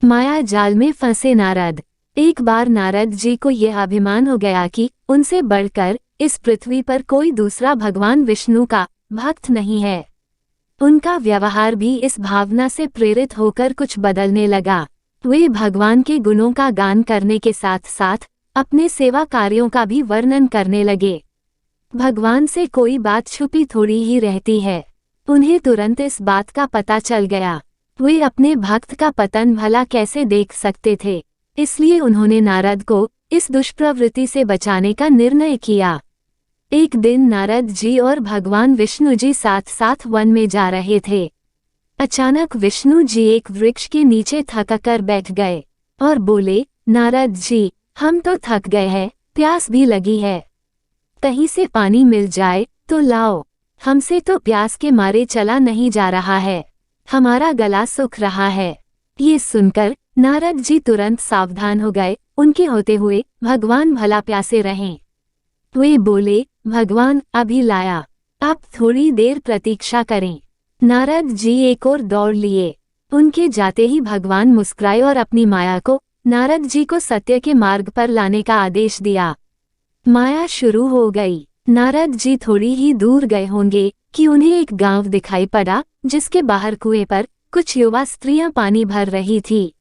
माया जाल में फंसे नारद। एक बार नारद जी को यह अभिमान हो गया कि उनसे बढ़कर इस पृथ्वी पर कोई दूसरा भगवान विष्णु का भक्त नहीं है। उनका व्यवहार भी इस भावना से प्रेरित होकर कुछ बदलने लगा। वे भगवान के गुणों का गान करने के साथ साथ अपने सेवा कार्यों का भी वर्णन करने लगे। भगवान से कोई बात छुपी थोड़ी ही रहती है। उन्हें तुरंत इस बात का पता चल गया। वे अपने भक्त का पतन भला कैसे देख सकते थे, इसलिए उन्होंने नारद को इस दुष्प्रवृत्ति से बचाने का निर्णय किया। एक दिन नारद जी और भगवान विष्णु जी साथ साथ वन में जा रहे थे। अचानक विष्णु जी एक वृक्ष के नीचे थककर बैठ गए और बोले, नारद जी, हम तो थक गए हैं, प्यास भी लगी है, कहीं से पानी मिल जाए तो लाओ। हमसे तो प्यास के मारे चला नहीं जा रहा है, हमारा गला सूख रहा है। ये सुनकर नारद जी तुरंत सावधान हो गए। उनके होते हुए भगवान भला प्यासे रहें। वे बोले, भगवान अभी लाया, आप थोड़ी देर प्रतीक्षा करें। नारद जी एक और दौड़ लिए। उनके जाते ही भगवान मुस्कुराए और अपनी माया को नारद जी को सत्य के मार्ग पर लाने का आदेश दिया। माया शुरू हो गई। नारद जी थोड़ी ही दूर गए होंगे कि उन्हें एक गांव दिखाई पड़ा, जिसके बाहर कुएं पर कुछ युवा स्त्रियां पानी भर रही थी।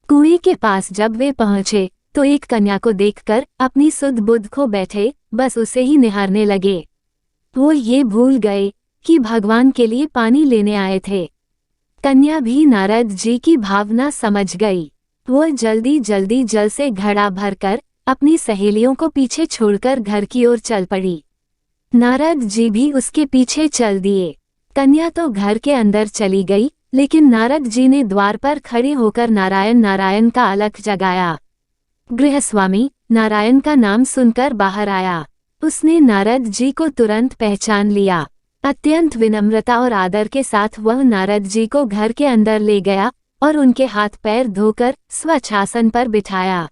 कुएं के पास जब वे पहुंचे तो एक कन्या को देखकर अपनी सुध बुध खो बैठे, बस उसे ही निहारने लगे। वो ये भूल गए कि भगवान के लिए पानी लेने आए थे। कन्या भी नारद जी की भावना समझ गई। वो जल्दी जल्दी जल से घड़ा भरकर अपनी सहेलियों को पीछे छोड़कर घर की ओर चल पड़ी। नारद जी भी उसके पीछे चल दिए। कन्या तो घर के अंदर चली गई, लेकिन नारद जी ने द्वार पर खड़े होकर नारायण नारायण का अलख जगाया। गृहस्वामी नारायण का नाम सुनकर बाहर आया। उसने नारद जी को तुरंत पहचान लिया। अत्यंत विनम्रता और आदर के साथ वह नारद जी को घर के अंदर ले गया और उनके हाथ पैर धोकर स्वच्छ आसन पर बिठाया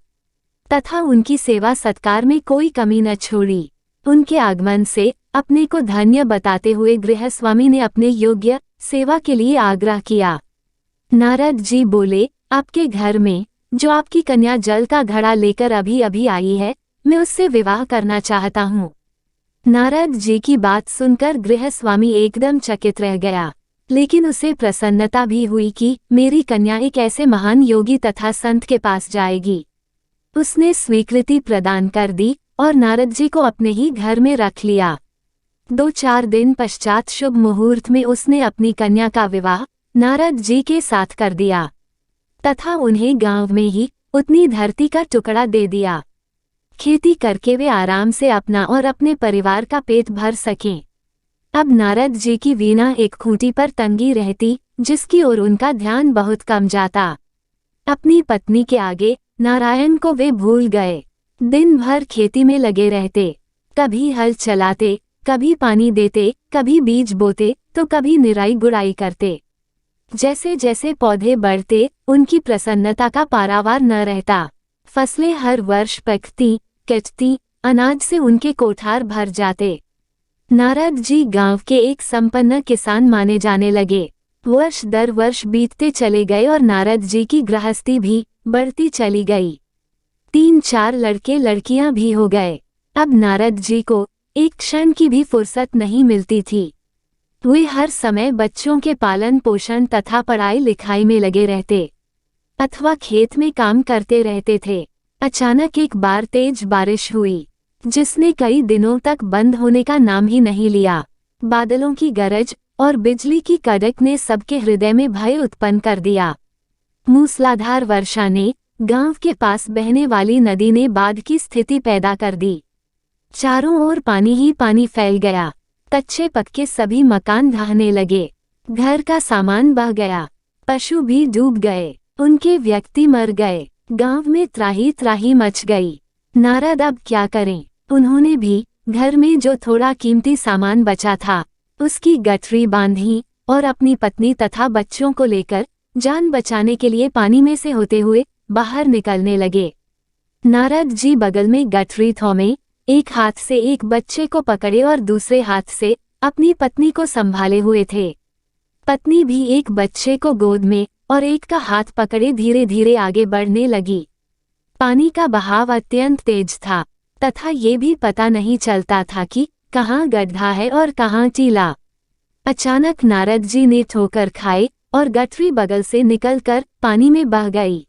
तथा उनकी सेवा सत्कार में कोई कमी न छोड़ी। उनके आगमन से अपने को धन्य बताते हुए गृहस्वामी ने अपने योग्य सेवा के लिए आग्रह किया। नारद जी बोले, आपके घर में जो आपकी कन्या जल का घड़ा लेकर अभी अभी आई है, मैं उससे विवाह करना चाहता हूँ। नारद जी की बात सुनकर गृहस्वामी एकदम चकित रह गया, लेकिन उसे प्रसन्नता भी हुई कि मेरी कन्या एक ऐसे महान योगी तथा संत के पास जाएगी। उसने स्वीकृति प्रदान कर दी और नारद जी को अपने ही घर में रख लिया। 2-4 दिन पश्चात शुभ मुहूर्त में उसने अपनी कन्या का विवाह नारद जी के साथ कर दिया तथा उन्हें गांव में ही उतनी धरती का टुकड़ा दे दिया। खेती करके वे आराम से अपना और अपने परिवार का पेट भर सकें। अब नारद जी की वीणा एक खूंटी पर तंगी रहती, जिसकी ओर उनका ध्यान बहुत कम जाता। अपनी पत्नी के आगे नारायण को वे भूल गए। दिन भर खेती में लगे रहते, कभी हल चलाते, कभी पानी देते, कभी बीज बोते तो कभी निराई गुड़ाई करते। जैसे जैसे पौधे बढ़ते, उनकी प्रसन्नता का पारावार न रहता। फसलें हर वर्ष पकती, कटती, अनाज से उनके कोठार भर जाते। नारद जी गांव के एक संपन्न किसान माने जाने लगे। वर्ष दर वर्ष बीतते चले गए और नारद जी की गृहस्थी भी बढ़ती चली गई। 3-4 लड़के लड़कियां भी हो गए। अब नारद जी को एक क्षण की भी फुर्सत नहीं मिलती थी। वे हर समय बच्चों के पालन पोषण तथा पढ़ाई लिखाई में लगे रहते अथवा खेत में काम करते रहते थे। अचानक एक बार तेज बारिश हुई, जिसने कई दिनों तक बंद होने का नाम ही नहीं लिया। बादलों की गरज और बिजली की कड़क ने सबके हृदय में भय उत्पन्न कर दिया। मूसलाधार वर्षा ने गांव के पास बहने वाली नदी ने बाढ़ की स्थिति पैदा कर दी। चारों ओर पानी ही पानी फैल गया। कच्चे पक्के सभी मकान ढहने लगे। घर का सामान बह गया। पशु भी डूब गए। उनके व्यक्ति मर गए। गांव में त्राही त्राही मच गई। नारद अब क्या करें? उन्होंने भी घर में जो थोड़ा कीमती सामान बचा था, उसकी गठरी बांधी और अपनी पत्नी तथा बच्चों को लेकर जान बचाने के लिए पानी में से होते हुए बाहर निकलने लगे। नारद जी बगल में गठरी थोमे, एक हाथ से एक बच्चे को पकड़े और दूसरे हाथ से अपनी पत्नी को संभाले हुए थे। पत्नी भी एक बच्चे को गोद में और एक का हाथ पकड़े धीरे धीरे आगे बढ़ने लगी। पानी का बहाव अत्यंत तेज था तथा ये भी पता नहीं चलता था कि कहाँ गड्ढा है और कहाँ टीला। अचानक नारद जी ने ठोकर खाए और गठरी बगल से निकलकर पानी में बह गई।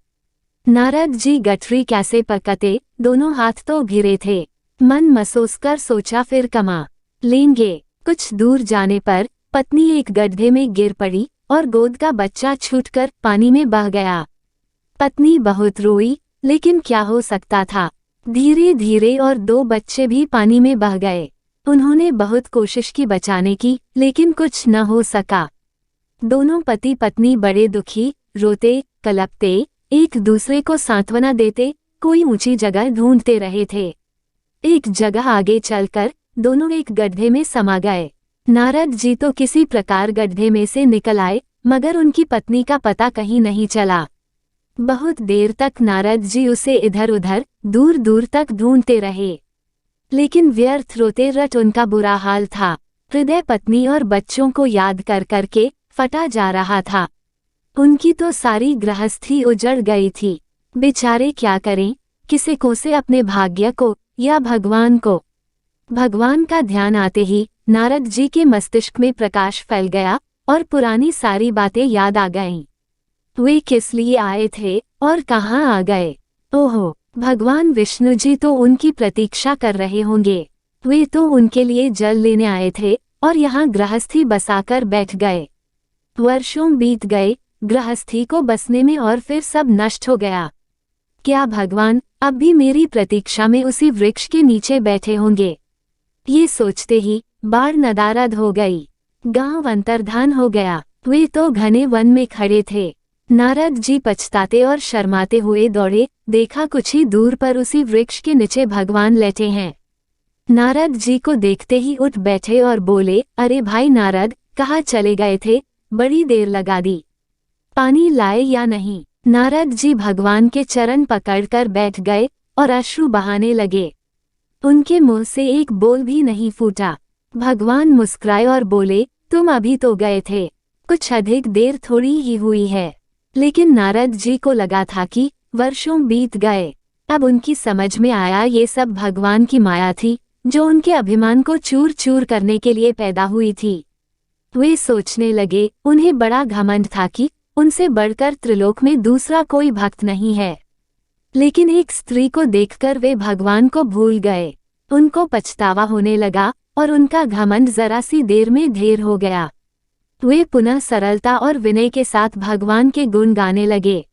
नारद जी गठरी कैसे पकड़े, दोनों हाथ तो घिरे थे। मन महसूस कर सोचा फिर कमा लेंगे। कुछ दूर जाने पर पत्नी एक गड्ढे में गिर पड़ी और गोद का बच्चा छूटकर पानी में बह गया। पत्नी बहुत रोई, लेकिन क्या हो सकता था। धीरे धीरे और 2 बच्चे भी पानी में बह गए। उन्होंने बहुत कोशिश की बचाने की, लेकिन कुछ न हो सका। दोनों पति पत्नी बड़े दुखी, रोते कलपते, एक दूसरे को सांत्वना देते कोई ऊंची जगह ढूंढते रहे थे। एक जगह आगे चलकर दोनों एक गड्ढे में समा गए। नारद जी तो किसी प्रकार गड्ढे में से निकल आए, मगर उनकी पत्नी का पता कहीं नहीं चला। बहुत देर तक नारद जी उसे इधर उधर दूर दूर तक ढूंढते रहे, लेकिन व्यर्थ रोते रट उनका बुरा हाल था। हृदय पत्नी और बच्चों को याद कर करके फटा जा रहा था। उनकी तो सारी गृहस्थी उजड़ गई थी। बेचारे क्या करें, किसे को से अपने भाग्य को या भगवान को। भगवान का ध्यान आते ही नारद जी के मस्तिष्क में प्रकाश फैल गया और पुरानी सारी बातें याद आ गईं। वे किस लिए आए थे और कहाँ आ गए। ओहो, भगवान विष्णु जी तो उनकी प्रतीक्षा कर रहे होंगे। वे तो उनके लिए जल लेने आए थे और यहाँ गृहस्थी बसाकर बैठ गए। वर्षों बीत गए गृहस्थी को बसने में और फिर सब नष्ट हो गया। क्या भगवान अब भी मेरी प्रतीक्षा में उसी वृक्ष के नीचे बैठे होंगे। ये सोचते ही बाढ़ नदारद हो गई। गांव अंतर्धान हो गया। वे तो घने वन में खड़े थे। नारद जी पछताते और शर्माते हुए दौड़े, देखा कुछ ही दूर पर उसी वृक्ष के नीचे भगवान लेटे हैं। नारद जी को देखते ही उठ बैठे और बोले, अरे भाई नारद, कहाँ चले गए थे, बड़ी देर लगा दी। पानी लाए या नहीं। नारद जी भगवान के चरण पकड़कर बैठ गए और अश्रु बहाने लगे। उनके मुंह से एक बोल भी नहीं फूटा। भगवान मुस्कुराए और बोले, तुम अभी तो गए थे, कुछ अधिक देर थोड़ी ही हुई है। लेकिन नारद जी को लगा था कि वर्षों बीत गए। अब उनकी समझ में आया ये सब भगवान की माया थी, जो उनके अभिमान को चूर चूर करने के लिए पैदा हुई थी। वे सोचने लगे, उन्हें बड़ा घमंड था कि उनसे बढ़कर त्रिलोक में दूसरा कोई भक्त नहीं है। लेकिन एक स्त्री को देखकर वे भगवान को भूल गए। उनको पछतावा होने लगा और उनका घमंड जरा सी देर में ढेर हो गया। वे पुनः सरलता और विनय के साथ भगवान के गुण गाने लगे।